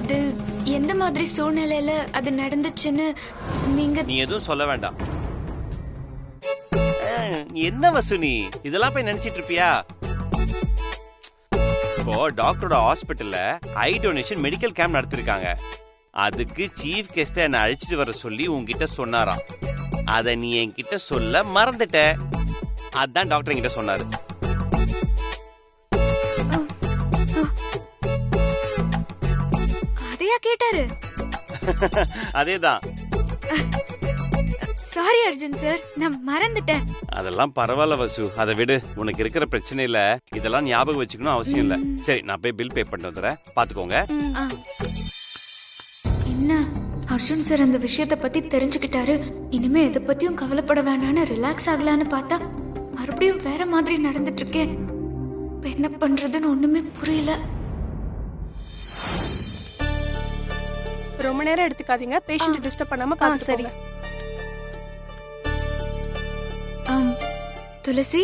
அது எந்த மாதிரி சூழ்நிலையில அது நடந்துச்சுன்னு நீ எதுவும் சொல்ல வேண்டாம். என்ன வசு நீ இதெல்லாம் போய் நினைச்சிட்டு இருப்பியா? இப்போ டாக்டரோட ஹாஸ்பிட்டல்ல ஐ டொனேஷன் மெடிக்கல் கேம்ப் நடத்திருக்காங்க. அதுக்கு சீஃப் கெஸ்ட என்ன அழைச்சிட்டு வர சொல்லி உன்கிட்ட சொன்னாராம். அத நீ என்கிட்ட சொல்ல மறந்துட்ட. அதான் டாக்டர் என்கிட்ட சொன்னாரு. அதையா கேட்டாரு? அதேதான். சாரி அர்ஜுன் சார், நான் மறந்துட்டேன். அதெல்லாம் பரவாயில்ல வசு, அதை விடு. உனக்கு இருக்கிற பிரச்சனை இல்ல, இதெல்லாம் ஞாபகம் வச்சுக்கணும் அவசியம் இல்ல. சரி, நான் போய் பில் பே பண்ணிட்டு வந்துடுறேன், பாத்துக்கோங்க. என்ன அர்ஜுன் சார் அந்த விஷயத்த பத்தி தெரிஞ்சுக்கிட்டாரு, இனிமே எதை பத்தியும் கவலைப்பட வேணான்னு ரிலாக்ஸ் ஆகலான்னு பார்த்தா மறுபடியும் வேற மாதிரி நடந்துட்டு இருக்கேன். என்ன பண்றதுன்னு ஒண்ணுமே புரியல. ரொம்ப நேரம் எடுத்துக்காதீங்க, பேஷண்ட் டிஸ்டர்ப் பண்ணாம பாத்து. சரி துளசி,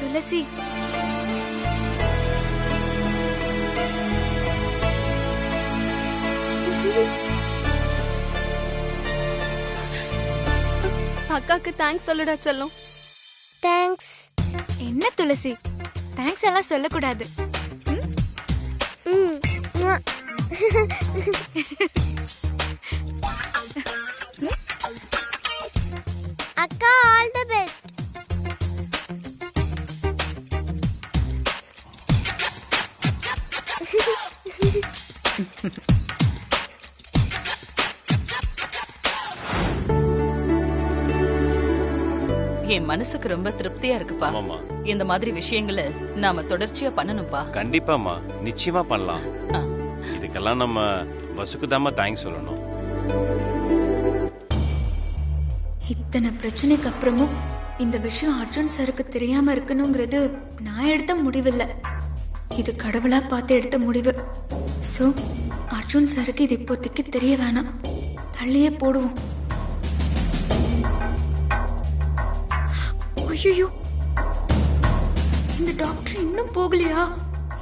துளசி, அக்காக்கு தேங்க்ஸ் சொல்லுடா செல்லம். தேங்க்ஸ். என்ன துளசி, தேங்க்ஸ் எல்லாம் சொல்லக்கூடாது. அக்கா, ஆல் தி பெஸ்ட். என் மனசுக்கு ரொம்ப திருப்தியா இருக்குப்பா. ஆமாமா, இந்த மாதிரி விஷயங்களை நாம தொடர்ச்சியா பண்ணணும்பா. கண்டிப்பாமா, நிச்சயமா பண்ணலாம். இதுக்கெல்லாம் நம்ம வசுக்கு தாமா தேங்க்ஸ் சொல்லணும். இத்தனை பிரச்சனைக்கு அப்புறமும் இந்த விஷயம் அர்ஜுன் சாருக்கு தெரியாம இருக்கணுங்கிறது நான் எடுத்த முடிவில்லை, இது கடவுளா பார்த்து எடுத்த முடிவு. சோ அர்ஜுன் சாருக்கு இது இப்போதைக்கு தெரிய வேணாம், தள்ளியே போடுவோம். ஐயோ, இந்த டாக்டர் இன்னும் போகலையா?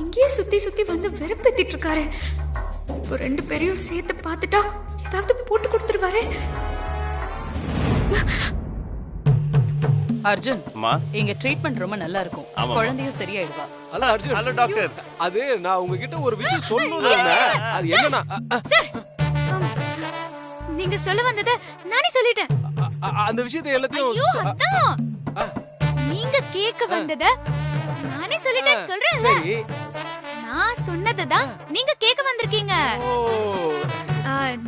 இங்கேயே சுத்தி சுத்தி வந்து வெறுப்பேத்திட்டு இருக்காரு. இப்போ ரெண்டு பேரையும் சேர்த்து பார்த்துட்டா ஏதாவது போட்டு கொடுத்துருவாரு. அர்ஜுன், இங்க ட்ரீட்மெண்ட் ரொம்ப நல்லா இருக்கும், குழந்தையும் சரியாயிடுவா. ஹலோ அர்ஜுன். Hello doctor. அது நான் உங்ககிட்ட ஒரு விஷயம் சொல்லணும்னு. அது என்னன்னா, நீங்க சொல்ல வந்தத நானே சொல்லிட்டேன். அந்த விஷயத்தை எல்லாத்தையும் நீங்க கேட்க வந்தத நானே சொல்லிட்டேன் சொல்றேன்ல. நான் சொன்னதான் நீங்க கேட்க வந்திருக்கீங்க.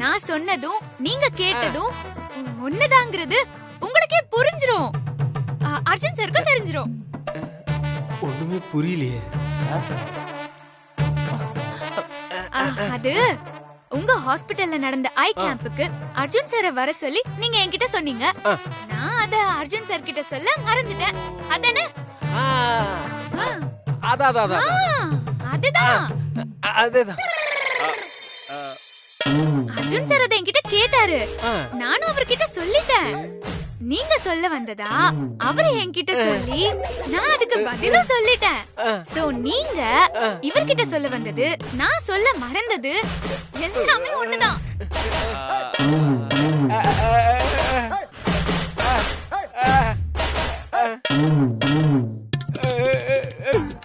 நான் சொன்னதும் நீங்க கேட்டதும் ஒண்ணுதாங்கிறது உங்களுக்கே புரிஞ்சிரும். அர்ஜுன் சாருக்கு தெரிஞ்சிரும். ஒண்ணுமே புரியலையே. அது உங்க ஹாஸ்பிடல்ல நடந்த ஐ கேம்புக்கு அர்ஜுன் சாரை வர சொல்லி நீங்க என்கிட்ட சொன்னீங்க. நான் அத அர்ஜுன் சார் கிட்ட சொல்ல மறந்துட்டேன். அதானே? அதுதான். அர்ஜுன் சார் அத என்கிட்ட கேட்டாரு, நானும் அவர்கிட்ட சொல்லிட்டேன். நீங்க சொல்ல வந்ததா அவரு என்கிட்ட சொல்லி நான் அதுக்கு பதிலும் சொல்லிட்டேன். சோ நீங்க இவர்கிட்ட சொல்ல வந்தது, நான் சொல்ல மறந்தது எல்லாமே ஒண்ணுதான்.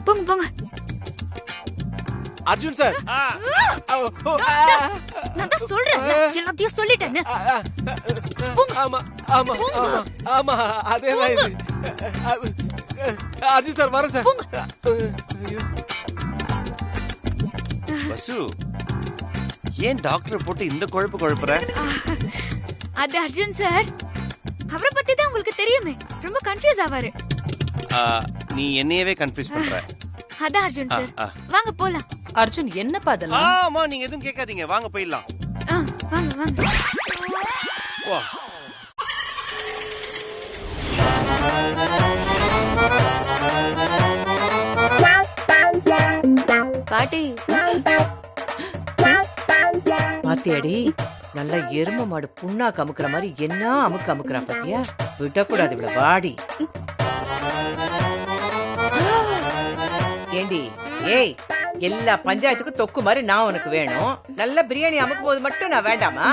போங்க போங்க. அர்ஜுன் சார், நான் தான் சொல்றேன் எல்லாத்தையும் சொல்லிட்டேன்னு. ஆமா ஆமா ஆமா, அதேதான் இது. அர்ஜுன் சார் வரேன் சார். வசு, ஏன் டாக்டர் போட்டு இந்த குழப்பு குழப்புற? அது அர்ஜுன் சார், அவரை பத்தி தான் உங்களுக்கு தெரியுமே, ரொம்ப கன்ஃபியூஸ் ஆவாரு. நீ என்னையவே கன்ஃபியூஸ் பண்ற. அதான் அர்ஜுன் சார், வாங்க போலாம். அர்ஜுன், என்னப்பா அதெல்லாம்? ஆமா, நீங்க எதுவும் கேட்காதீங்க, வாங்க போயிடலாம். வாங்க வாங்க. வா. பாட்டி பாத்தியாடி நல்லா எரும மாடு புண்ணாக்கு அமுக்குற மாதிரி என்ன அமுக்குறா பாத்தியா? விடக்கூடாது இவ்வளவு வாடி. ஏண்டி ஏய், எல்லா பஞ்சாயத்துக்கும் தொக்கு மாதிரி நான் உனக்கு வேணும். நல்ல பிரியாணி அமுக்கும் போது மட்டும் நான் வேண்டாமா?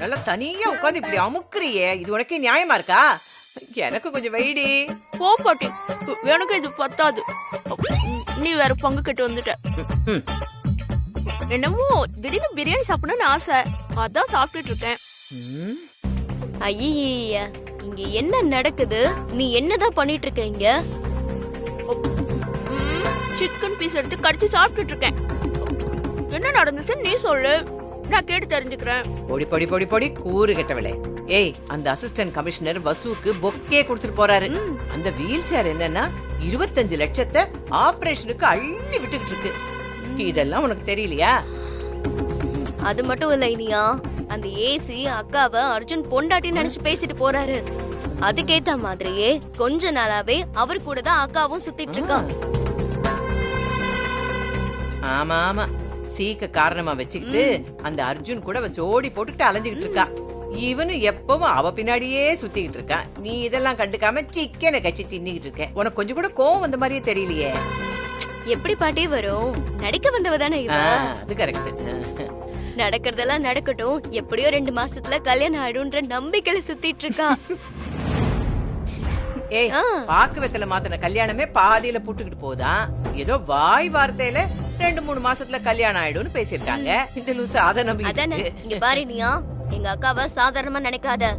நல்லா தனியா உட்காந்து இப்படி அமுக்குறியே, இது உனக்கே நியாயமா இருக்கா? எனக்கு கொஞ்சம் வெயிடி. போ பாட்டி, எனக்கு இது பத்தாது. நீ வேற பங்கு கட்டு வந்துட்ட. என்னமோ திடீர்னு பிரியாணி சாப்பிடணும்னு ஆசை, அதான் சாப்பிட்டுட்டு இருக்கேன். ஐய, இங்க என்ன நடக்குது? நீ என்னதான் பண்ணிட்டு இருக்க இங்க? சிக்கன் பீஸ் எடுத்து கடிச்சு சாப்பிட்டுட்டு இருக்கேன். என்ன நடந்துச்சு நீ சொல்லு, நான் கேட்டு தெரிஞ்சுக்கிறேன். பொடி பொடி பொடி பொடி கூறு கெட்டவளே. ஏய், அந்த அசிஸ்டன்ட் கமிஷனர் வசுவுக்கு பொக்கே கொடுத்துட்டு போறாரு. அந்த வீல் சேர் என்னன்னா 25 லட்சத்தை ஆபரேஷனுக்கு அள்ளி விட்டுக்கிட்டு இருக்கு. இதெல்லாம் உனக்கு தெரியலையா? அது மட்டும் இல்ல இனியா, அந்த ஏசி அக்காவை அர்ஜுன் பொண்டாட்டி நினைச்சு பேசிட்டு போறாரு. அதுக்கேத்த மாதிரியே கொஞ்ச நாளாவே அவர் கூட தான் அக்காவும் சுத்திட்டு இருக்கா. ஆமா ஆமா, சீக்க காரணமா வச்சுக்கிட்டு அந்த அர்ஜுன் கூட வச்சு ஓடி போட்டுக்கிட்டு அலைஞ்சுக்கிட்டு இருக்கா. இவனும் எப்பவும் அவ பின்னாடியே சுத்திக்கிட்டு இருக்கான். நீ இதெல்லாம் கண்டுக்காம சிக்கனை கட்சி தின்னிக்கிட்டு இருக்க. உனக்கு கொஞ்சம் கூட கோவம் வந்த மாதிரியே தெரியலையே. எப்படி பாட்டி வரும்? நடிக்க வந்தவ தானே இவ. அது கரெக்ட். நடக்கிறதெல்லாம் நடக்கட்டும், எப்படியோ 2 மாசத்துல கல்யாணம் ஆயிடும்ன்ற நம்பிக்கையில சுத்திட்டு இருக்கா. ஏய், பாக்கு வெத்தல மாத்தின கல்யாணமே பாதியில புட்டுக்கிட்டு போதான். ஏதோ வாய் வார்த்தையில 2-3 மாசத்துல கல்யாணம் ஆயிடும்னு பேசிருக்காங்க. இந்த லூசு அத நம்பி. இங்க பாரு நீயா, எங்க அக்காவை சாதாரணமா நினைக்காத.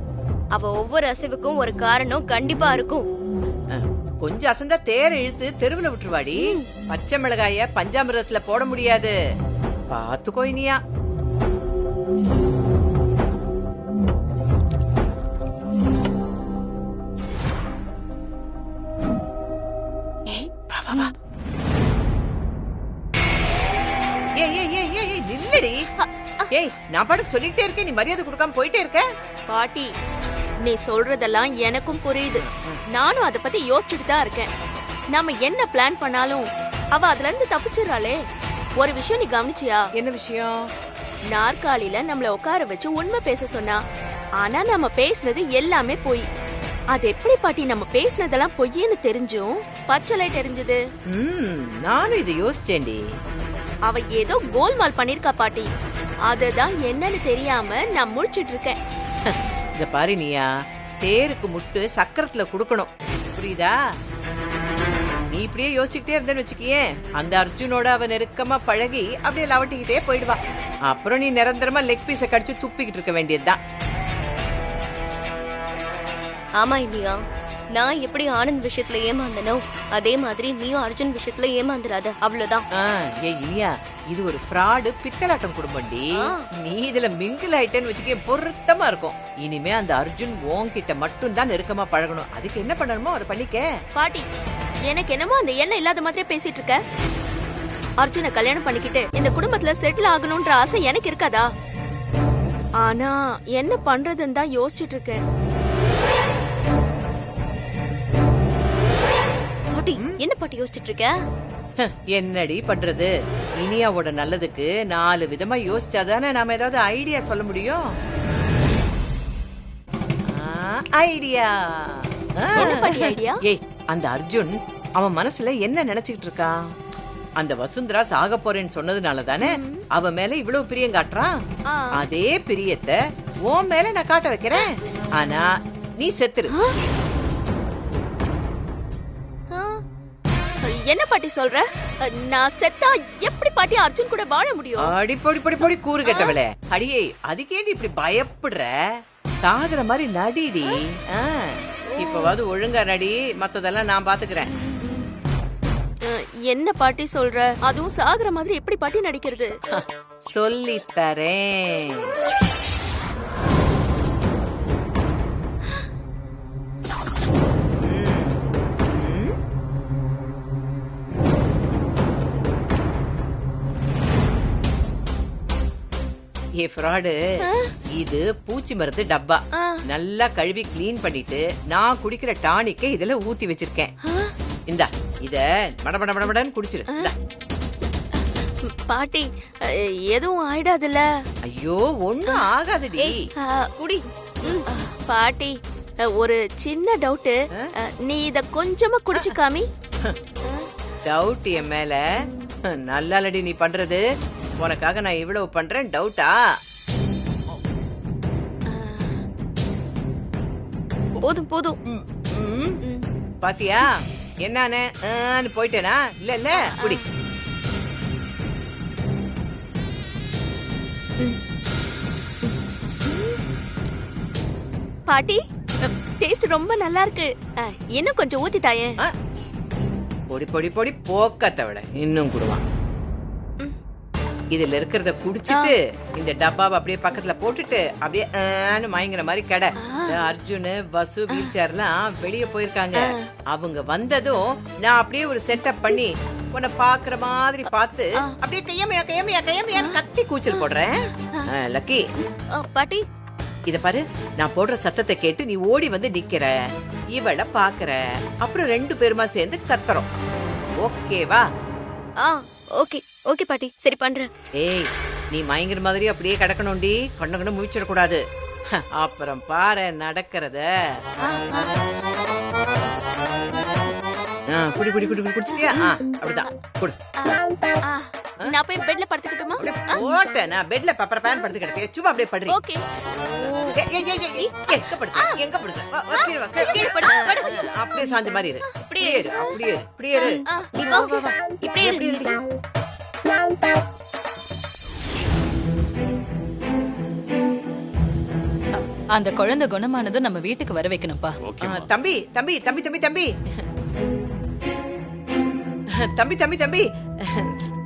அவ ஒவ்வொரு அசைவுக்கும் ஒரு காரணம் கண்டிப்பா இருக்கும். கொஞ்சம் அசந்தா தேர இழுத்து தெருவுல விட்டுருவாடி. பச்சை மிளகாய பஞ்சாமிரதத்துல போட முடியாது. பாத்துக்கோ இனியா. நில்லடி. ஏய், நான் பாட்டுக்கு சொல்லிட்டே இருக்கேன், நீ மரியாதை கொடுக்காம போயிட்டே இருக்க. பாட்டி, நீ சொல்றதெல்லாம் எனக்கும் புரியுது. நானும் அத பத்தி யோசிச்சுட்டு தான் இருக்கேன். நாம என்ன பிளான் பண்ணாலும் அவ அதுல இருந்து தப்பிச்சிடறாளே. ஒரு விஷயம் நீ கவனிச்சியா? என்ன விஷயம்? நாற்காலியில நம்மள உட்கார வச்சு உண்மை பேச சொன்னா, ஆனா நம்ம பேசுனது எல்லாமே பொய். அது எப்படி பாட்டி நம்ம பேசுனதெல்லாம் பொய்ன்னு தெரிஞ்சும் பச்சை லைட் எரிஞ்சது? நானும் இதை யோசிச்சேன்டி. அவ ஏதோ கோல்மால் பண்ணிருக்கா பாட்டி. அதுதான் என்னன்னு தெரியாம நான் முழிச்சிட்டு இருக்கேன். இத பாரு நீயா, தேருக்கு முட்டு சக்கரத்துல குடுக்கணும், புரியுதா? நீ இப்படியே யோசிச்சுக்கிட்டே இருந்தேன்னு வச்சுக்கியே, அந்த அர்ஜுனோட அவ நெருக்கமா பழகி அப்படியே லவட்டிக்கிட்டே போயிடுவா. அப்புறம் நீ நிரந்தரமா லெக் பீஸ கடிச்சு துப்பிக்கிட்டு இருக்க வேண்டியதுதான். ஆமா இல்லையா, நான் எப்படி ஆனந்த் விஷயத்துல ஏமாந்தனோ அதே மாதிரி நீயும் அர்ஜுன் விஷயத்துல ஏமாந்துராத, அவ்வளவுதான். ஏய் இனியா, இது ஒரு ஃப்ராடு பித்தலாட்டம் குடும்பம்டி. நீ இதுல மிங்கிள் ஆயிட்டேன்னு வச்சுக்க பொருத்தமா இருக்கும். இனிமே அந்த அர்ஜுன் உன்கிட்ட மட்டும் தான் நெருக்கமா பழகணும். அதுக்கு என்ன பண்ணணுமோ அதை பண்ணிக்க. பாட்டி, எனக்கு என்னமோ அந்த எண்ணம் இல்லாத மாதிரியே பேசிட்டு இருக்க. அர்ஜுனை கல்யாணம் பண்ணிக்கிட்டு இந்த குடும்பத்துல செட்டில் ஆகணும்ன்ற ஆசை எனக்கு இருக்காதா? ஆனா என்ன பண்றதுன்னு தான் யோசிச்சுட்டு இருக்கேன். பாட்டி, என்ன பாட்டி யோசிச்சுட்டு இருக்க? என்னடி பண்றது, இனியாவோட நல்லதுக்கு 4 விதமா யோசிச்சாதானே நாம ஏதாவது ஐடியா சொல்ல முடியும். ஐடியா? என்ன பாட்டி ஐடியா? ஏய், அந்த அர்ஜுன் அவன் மனசுல என்ன நினைச்சுக்கிட்டு இருக்கான்? அந்த வசுந்தரா சாக போறேன்னு சொன்னதுனால தானே அவ மேல இவ்வளவு பிரியம் காட்டுறான். அதே பிரியத்தை உன் மேல நான் காட்ட வைக்கிறேன். ஆனா நீ செத்துரு. என்ன பாட்டி சொல்ற? நான் செத்தா எப்படி பாட்டி அர்ஜுன் கூட வாழ முடியும்? அடி பொடி பொடி பொடி கூறு கெட்டவளே. அடியே, அதுக்கேண்டி இப்படி பயப்படுற? தாகுற மாதிரி நடிடி. இப்பவாவது ஒழுங்கா நடி, மத்ததெல்லாம் நான் பாத்துக்கிறேன். என்ன பாட்டி சொல்ற? அதுவும் சாகுற மாதிரி எப்படி பாட்டி நடிக்கிறது? சொல்லித்தரேன். ஏ ஃப்ராடு, இது பூச்சி மருந்து டப்பா. நல்லா கழுவி கிளீன் பண்ணிட்டு நான் குடிக்கிற டானிக்கை இதுல ஊத்தி வச்சிருக்கேன். இந்தா, இத மடமடமடன்னு குடிச்சிரு. பாட்டி எதுவும் ஆயிடாதுல்ல? ஐயோ ஒண்ணும் ஆகாதடி. குடி. பாட்டி ஒரு சின்ன டவுட், நீ இத கொஞ்சமா குடிச்சு காமி. டவுட் என் மேல? நல்லாலடி நீ பண்றது. உனக்காக நான் இவ்வளவு பண்றேன், டவுட்டா? போதும் போதும். பாத்தியா என்னானு போயிட்டேனா? இல்ல இல்ல குடி. பாட்டி டேஸ்ட் ரொம்ப நல்லா இருக்கு. இன்னும் கொஞ்சம் ஊத்தி தாயே. பொடி பொடி பொடி போக்கத்தை விட இன்னும் குடுவான். இதுல இருக்கிறத குடிச்சிட்டு இந்த டப்பாவை அப்படியே பக்கத்துல போட்டுட்டு அப்படியே மயங்குற மாதிரி கடை. அர்ஜுன் வசு வீல் சேர்லாம் வெளியே போயிருக்காங்க. அவங்க வந்ததும் நான் அப்படியே ஒரு செட்டப் பண்ணி உன்னை பாக்குற மாதிரி பார்த்து அப்படியே கையமையா கையமையா கையமையான்னு கத்தி கூச்சல் போடுறேன். லக்கி பாட்டி இத பாரு, நான் போடுற சத்தத்தை கேட்டு நீ ஓடி வந்து நிக்கிற, இவள பாக்குற, அப்புறம் 2 பேருமா சேர்ந்து கத்துறோம். ஓகேவா? ஓகே ஓகே பாட்டி, சரி பண்றேன். ஏய் நீ மயங்கிற மாதிரி அப்படியே கிடக்கணும்டி, கண்ணு முழிச்சிட கூடாது. அப்புறம் பாரு நடக்கிறத. குடி குடி குடி குடி குடிச்சிட்டியா? அப்படிதான் குடு. நான் போய் பெட்ல படுத்துக்கிட்டுமா? ஓட்ட நான் பெட்ல பப்பர பேன் படுத்து கிடக்கேன், சும்மா அப்படியே படுறீ. ஓகே. எங்க படுத்து எங்க படுத்து அப்படியே சாஞ்ச மாதிரி இரு. அப்படியே இரு அப்படியே இரு அப்படியே இரு. நீ வா வா இப்படியே இரு. அந்த குழந்தை குணமானதும் நம்ம வீட்டுக்கு வர வைக்கணும்ப்பா. தம்பி தம்பி தம்பி தம்பி தம்பி தம்பி தம்பி தம்பி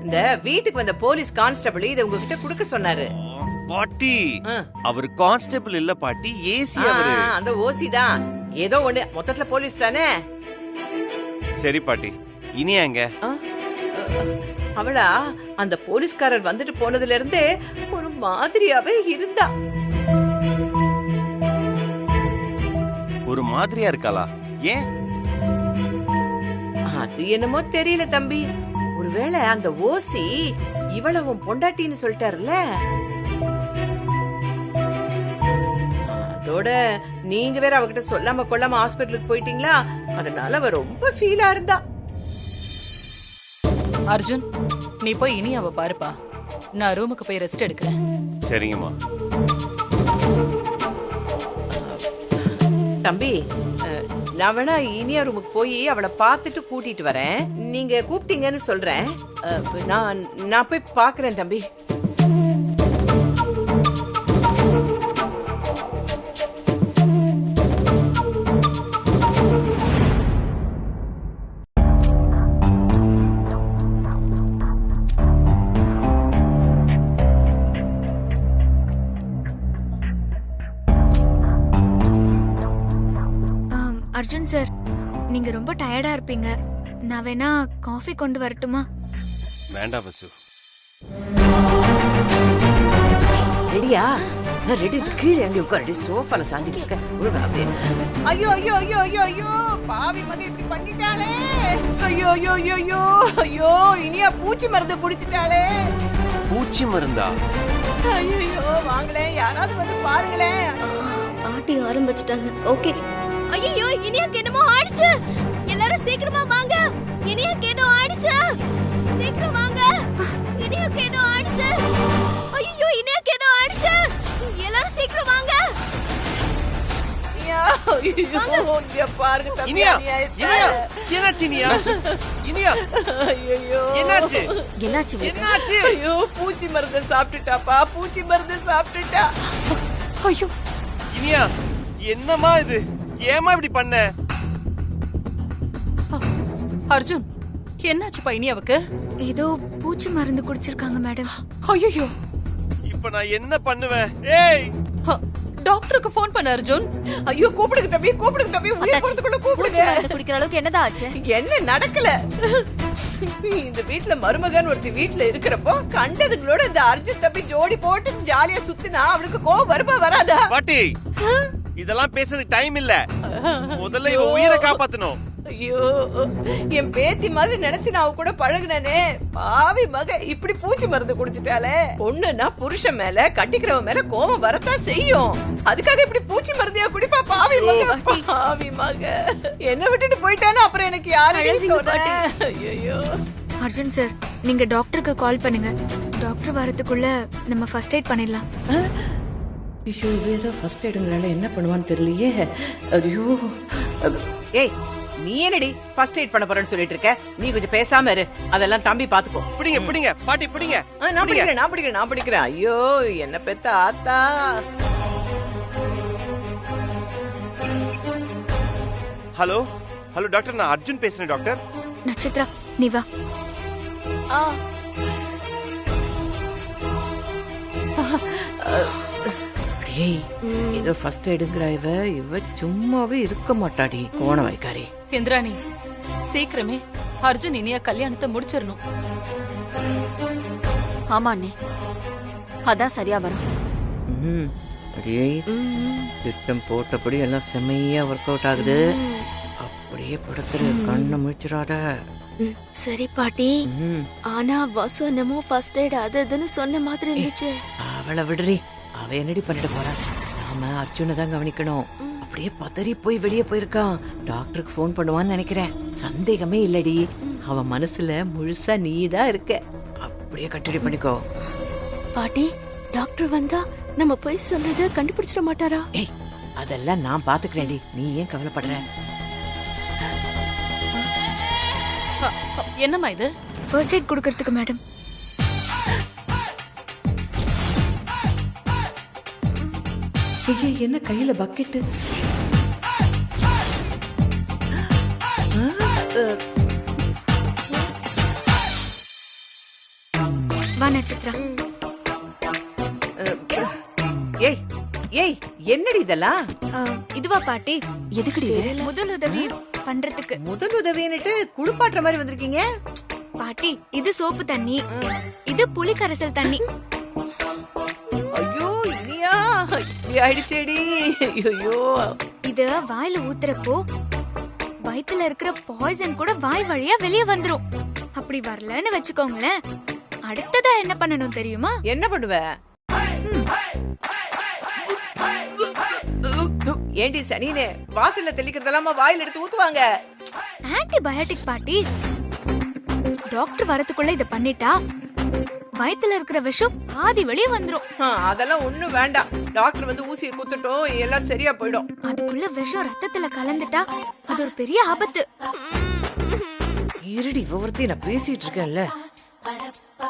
இந்த வீட்டுக்கு வந்த போலீஸ் கான்ஸ்டபிள் இத உங்ககிட்ட குடுக்க சொன்னாரு. பாட்டி அவர் கான்ஸ்டபிள் இல்ல பாட்டி, ஏசி அவரு. அந்த ஓசி தான். ஏதோ ஒண்ணு, மொத்தத்துல போலீஸ் தானே. சரி பாட்டி, இனி எங்க? அவளா அந்த போலீஸ்காரர் வந்துட்டு போனதுல இருந்தே ஒரு மாதிரியாவே இருந்தா. ஒரு மாதிரியா இருக்காளா? ஏன்? அது என்னமோ தெரியல தம்பி. ஒருவேளை அந்த ஓசி இவ்வளவும் பொண்டாட்டின்னு சொல்லிட்டாருல்ல. அதோட நீங்க வேற அவகிட்ட சொல்லாம கொள்ளாம ஹாஸ்பிட்டலுக்கு போயிட்டீங்களா, அதனால அவ ரொம்ப ஃபீலா இருந்தா. அர்ஜுன் நீ போய் இனி அவ பாருப்பா, நான் ரூமுக்கு போய் ரெஸ்ட் எடுக்கிறேன். சரிங்கம்மா. தம்பி நான் வேணா இனியா ரூமுக்கு போய் அவளை பார்த்துட்டு கூட்டிட்டு வரேன். நீங்க கூப்பிட்டீங்கன்னு சொல்றேன். நான் போய் பாக்குறேன் தம்பி. அர்ஜுன் சார், நீங்க ரொம்ப டயர்டா இருப்பீங்க. நான் வேணா காஃபி கொண்டு வரட்டுமா? வேண்டாம் வசு. ரெடியா? ரெடி. கீழே அங்கே உட்காரு, சோஃபால சாஞ்சிட்டு இருக்க. ஒழுங்கா அப்படியே. ஐயோ ஐயோ ஐயோ ஐயோ ஐயோ, பாவி மக இப்படி பண்ணிட்டாளே. ஐயோ ஐயோ ஐயோ ஐயோ ஐயோ, இனியா பூச்சி மருந்து குடிச்சிட்டாளே. பூச்சி மருந்தா? ஐயோ வாங்களே, யாராவது வந்து பாருங்களேன். பாட்டி ஆரம்பிச்சிட்டாங்க. ஓகே. ஐயோ இனியாக்கு என்னமோ ஆயிடுச்சு. எல்லாரும் சீக்கிரமா வாங்க. இனியாக்கு ஏதோ ஆயிடுச்சு. சீக்கிரம் வாங்க. இனியாக்கு ஏதோ ஆயிடுச்சு. ஐயோ இனியாக்கு ஏதோ ஆயிடுச்சு. எல்லாரும் சீக்கிரம் வாங்க. இங்க பாருங்க தம்பி. இனியா என்னாச்சு? இனியா இனியா ஐயோ என்னாச்சு? என்னாச்சு? என்னாச்சு? ஐயோ பூச்சி மருந்து சாப்பிட்டுட்டாப்பா, பூச்சி மருந்து சாப்பிட்டுட்டா. ஐயோ இனியா என்னம்மா இது? ஏமா இப்படி பண்ண? அர்ஜுன் என்னாச்சுப்பா இனியாவுக்கு? ஏதோ பூச்சி மருந்து குடிச்சிருக்காங்க மேடம். ஐயோ இப்ப நான் என்ன பண்ணுவேன்? ஏய் டாக்டருக்கு ஃபோன் பண்ண அர்ஜுன். ஐயோ கூப்பிடுங்க தம்பி, கூப்பிடுங்க தம்பி. உயிர் போறதுக்குள்ள கூப்பிடுங்க. குடிக்கிற அளவுக்கு என்னடா ஆச்சு? என்ன நடக்கல? இந்த வீட்ல மருமகன் ஒருத்தி வீட்ல இருக்கிறப்போ கண்டதுங்களோட இந்த அர்ஜுன் தம்பி ஜோடி போட்டு ஜாலியா சுத்தினா அவனுக்கு கோவம் வருமா வராதா? பாட்டி இதெல்லாம் பேசுறதுக்கு டைம் இல்ல. முதல்ல இவ உயிரை காப்பாத்தணும். ஐயோ, என் பேத்தி மாதிரி நினைச்சு நான் அவ கூட பழகுனே. பாவி மக இப்படி பூச்சி மருந்து குடிச்சிட்டாலே. பொண்ணுன்னா புருஷன் மேல கட்டிக்கிறவன் மேல கோபம் வரத்தான் செய்யும். அதுக்காக இப்படி பூச்சி மருந்தியா குடிப்பா? பாவி மக, பாவி மக. என்ன விட்டுட்டு போயிட்டானா அப்புறம் எனக்கு யாரு? ஐயோ அர்ஜுன் சார், நீங்க டாக்டருக்கு கால் பண்ணுங்க. டாக்டர் வரதுக்குள்ள நம்ம ஃபர்ஸ்ட் எய்ட் பண்ணிடலாம். ஐயோ, ஏதோ ஃபர்ஸ்ட் எய்டுங்கறால என்ன பண்ணுவான்னு தெரியலையே. ஐயோ, ஏய் நீ என்னடி ஃபர்ஸ்ட் எய்ட் பண்ண போறேன்னு சொல்லிட்டு இருக்க? நீ கொஞ்சம் பேசாம இரு. அதெல்லாம் தம்பி பாத்துக்கோ. பிடிங்க பிடிங்க பாட்டி பிடிங்க. நான் பிடிக்கிறேன். ஐயோ, என்ன பெத்த ஆத்தா. ஹலோ ஹலோ டாக்டர், நான் அர்ஜுன் பேசுறேன் டாக்டர். நட்சத்திரா, நீ வா. ஏய், ஏதோ ஃபர்ஸ்ட் எய்டுங்கறா இவ சும்மாவே இருக்க மாட்டாடி. கோண வைக்காரி. இந்திராணி, சீக்கிரமே அர்ஜுன் இனியா கல்யாணத்தை முடிச்சிடணும். ஆமா அண்ணே, அதான் சரியா வரும். அப்படியே திட்டம் போட்டபடி எல்லாம் செம்மையா ஒர்க் அவுட் ஆகுது. அப்படியே படுத்துரு, கண்ணை முழிச்சிடாத. சரி பாட்டி. ஆனா வசு என்னமோ ஃபர்ஸ்ட் எய்ட் அது இதுன்னு சொன்ன மாதிரி இருந்துச்சு. அவளை விடுறி, அவ என்னடி பண்ணிட்டு போறா? நாம அர்ஜுனை தான் கவனிக்கணும். அப்படியே பதறி போய் வெளியே போயிருக்கான். டாக்டருக்கு ஃபோன் பண்ணுவான்னு நினைக்கிறேன். சந்தேகமே இல்லடி, அவன் மனசுல முழுசா நீதான் இருக்க. அப்படியே கண்டினியூ பண்ணிக்கோ. பாட்டி, டாக்டர் வந்தா நம்ம போய் சொல்றத கண்டுபிடிச்சிட மாட்டாரா? ஏய், அதெல்லாம் நான் பாத்துக்கிறேன்டி, நீ ஏன் கவலைப்படுற? என்னம்மா இது? ஃபர்ஸ்ட் எய்ட் கொடுக்கறதுக்கு மேடம். ஐயே, என்ன கையில பக்கெட்டு? வா நட்சத்திரா. ஏய் ஏய், என்னடி இதெல்லாம்? இதுவா பாட்டி? எதுக்குடி இது? முதல் உதவி பண்றதுக்கு. முதல் உதவின்னுட்டு குளிப்பாட்டுற மாதிரி வந்திருக்கீங்க. பாட்டி, இது சோப்பு தண்ணி, இது புளி கரைசல் தண்ணி. ஐயோ இனியா, இப்படி ஆயிடுச்சேடி. ஐயோ, இது வாயில ஊத்துறப்போ வயித்துல இருக்கிற பாய்சன் கூட வாய் வழியா வெளியே வந்துரும். அப்படி வரலன்னு வச்சுக்கோங்களேன், அடுத்ததா என்ன பண்ணணும் தெரியுமா? என்ன பண்ணுவ? ஏண்டி சனினே, வாசல்ல தெளிக்கிறதெல்லாமா வாயில எடுத்து ஊத்துவாங்க? ஆன்டிபயோட்டிக் பாட்டி. டாக்டர் வரதுக்குள்ள இத பண்ணிட்டா வயித்துல இருக்கிற விஷம் பாதி வெளியே வந்துரும். அதெல்லாம் ஒண்ணும் வேண்டாம். டாக்டர் வந்து ஊசியை குத்துட்டோம், எல்லாம் சரியா போயிடும். அதுக்குள்ள விஷம் ரத்தத்துல கலந்துட்டா அது ஒரு பெரிய ஆபத்து. இருடி, ஒவ்வொருத்தையும் நான் பேசிட்டு இருக்கேன்ல.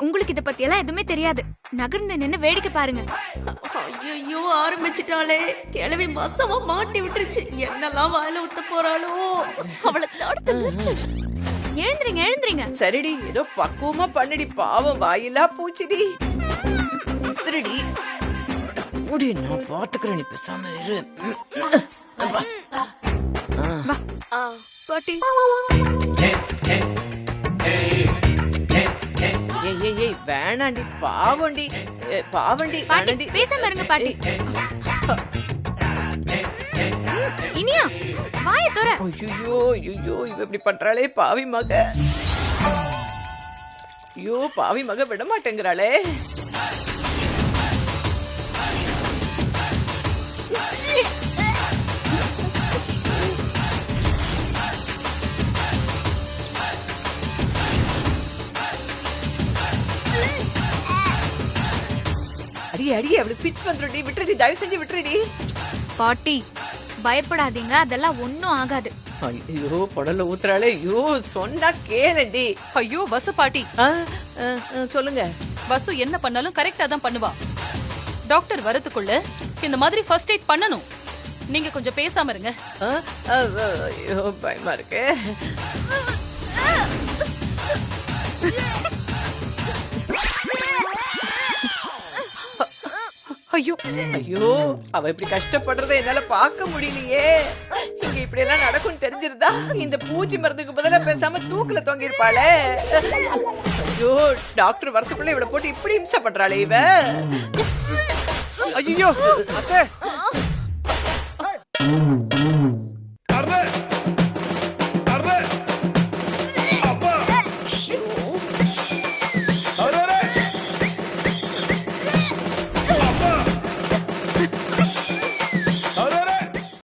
உங்களுக்கு இத பத்தி எல்லாம் எதுவுமே தெரியாது. நகர்ந்து நின்னு வேடிக்கை பாருங்க. ஐயோ, ஆரம்பிச்சிட்டாளே. கிளவி மசமா மாட்டி விட்டுருச்சு. என்னெல்லாம் வாயில ஊத்த போறாளோ. அவளை தடுத்து நிறுத்து. எழுந்திரீங்க எழுந்திரீங்க. சரிடி, ஏதோ பக்குவமா பண்ணுடி. பாவம் வாயிலா பூச்சிடி. திருடி ஓடி, நான் பாத்துக்கிறேன், நீ பேசாம இரு. பாட்டி. ஏய் ஏய் ஏய், வேணாண்டி, பாவண்டி, பாவண்டி, பாட்டி வேணாண்டி. பேசாம இருங்க பாட்டி. இனியா, வாயை தோற. ஐயோ ஐயோ, இவ இப்படி பண்றாளே, பாவி மக. ஐயோ, பாவி மக விட மாட்டேங்கிறாளே. அடி அடி, அவளுக்கு பிட்ஸ் வந்துருடி. விட்டுடி, தயவு செஞ்சு விட்டுடி. பாட்டி பயப்படாதீங்க, அதெல்லாம் ஒண்ணும் ஆகாது. ஐயோ, புடல ஊத்துறாளே. ஐயோ, சொன்னா கேளடி. ஐயோ வசு பாட்டி, சொல்லுங்க. வசு என்ன பண்ணாலும் கரெக்டா தான் பண்ணுவா. டாக்டர் வரதுக்குள்ள இந்த மாதிரி ஃபர்ஸ்ட் எய்ட் பண்ணணும். நீங்க கொஞ்சம் பேசாம இருங்க. ஐயோ, பயமா இருக்கு. ஐயோ ஐயோ, அவ இப்படி கஷ்டப்படுறத என்னால பார்க்க முடியலையே. இங்க இப்படி எல்லாம் நடக்கும் தெரிஞ்சிருந்தா இந்த பூச்சி மருந்துக்கு பதிலா பேசாம தூக்குல தொங்கி இருப்பாளே. ஐயோ, டாக்டர் வரதுக்குள்ள இவளை போட்டு இப்படி இம்சை பண்றாளே இவ. ஐயோ அத்தை, ஆ